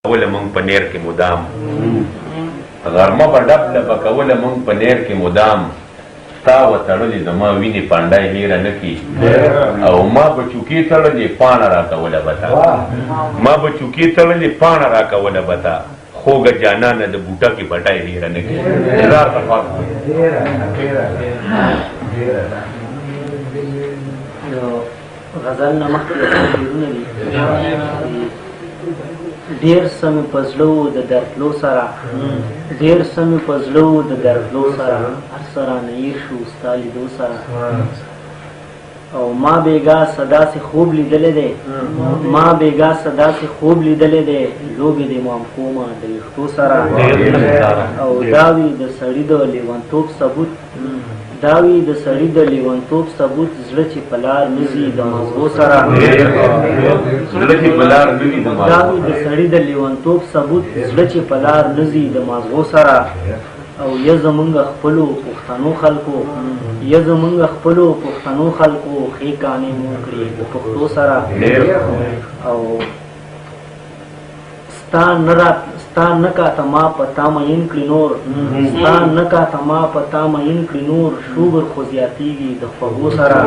کوله مونږ په نیر کې مدام غرمه به ډبله به کوله مونږ په نیر کې مدام تا وتړلې زما وینې پانډی هېره نه کي او ما به چوکې تړلې پاڼه راکوله به تا ما به چوکې تړلې پاڼه راکوله به تا خوږه جانانه د بوټه کې بټی هېره نه کي هزار تفاق غزل نه مخکې شعرونه دي ډېر څه مې په زړه و د درتلو سره ډېر څه مې په زړه و د درتلو سره هر څه رانه هېر شو ستا لیدو سره او ما بېګا څه داسې خوب لیدلی دی ما بېګا څه داسې خوب لیدلی دی لوبې دې مام کومه د ویښتو سره او دا وي د سړي د لیونتوب ثبوت دا وي د سړي د لیونتوب ثبوت زړه چې په لار نه ځي د مغزو سره دا وي د سړي د لیونتوب ثبوت زړه چې په لار نه ځي د مغزو سره او یا زمونږ خپلو پښتنو خلکو یا زمونږ خپلو پښتنو خلکو ښې کانې مو کړي د پښتو سره او ستا نه کاته ما په تا مین کړي نور ستا نه کاته ما په تا مین کړي نور شوګر خو زیاتېږي د خوږو سره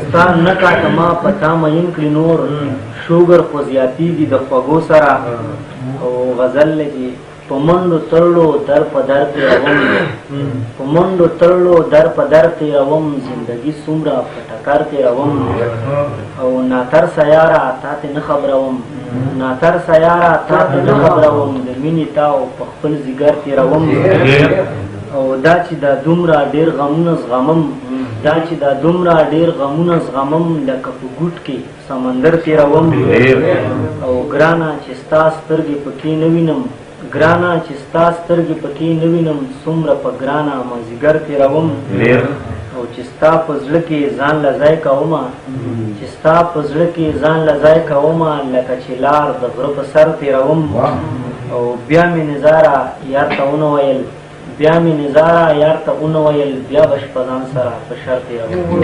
ستا نه کاته ما په تا مین کړي نور شوګر خو زیاتېږي د خوږو سره او غزل لګي په منډو تړلو در په در تېروم په منډو تړلو در په در تېروم زندګي څومره په ټکر تېروم او ناترسه یاره تا ته نه خبروم ناترسه یاره تا ته نه خبروم د مینې تاو په خپل ځیګر تېروم او دا چې دا دومره ډېر غمونه زغمم دا چې دا دومره ډېر غمونه زغمم لکه په ګوټ کې سمندر تېروم او ګرانه چې ستا سترګې پکې نه وینم ګرانه چې ستا سترګې پکې نه وینم څومره په ګرانه مازدیګر تېروم او چې ستا په زړه کې ځان له ځای کومه چې ستا په زړه کې ځان له ځای کومه لکه چې لار د غره په سر تېروم او بیا مې نظاره یار ته ونه ویل بیا مې نظاره یار ته ونه ویل بیا به شپه ځان سره په شر تېروم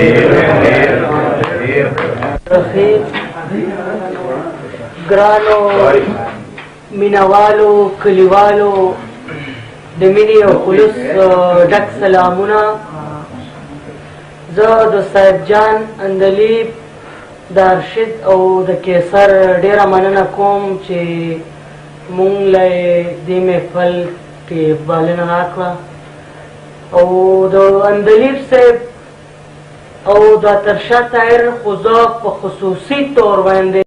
ګرانو مینوالو کلیوالو د مینې او خلوص ډک سلامونه زه د صاحب جان اندلیب د ارشد او د کیسر ډېره مننه کوم چې مونږ له دې محفل کې بلنه راکړه او د اندلیب صاحب او د ترشا طاهر خو زه په خصوصي طور باندې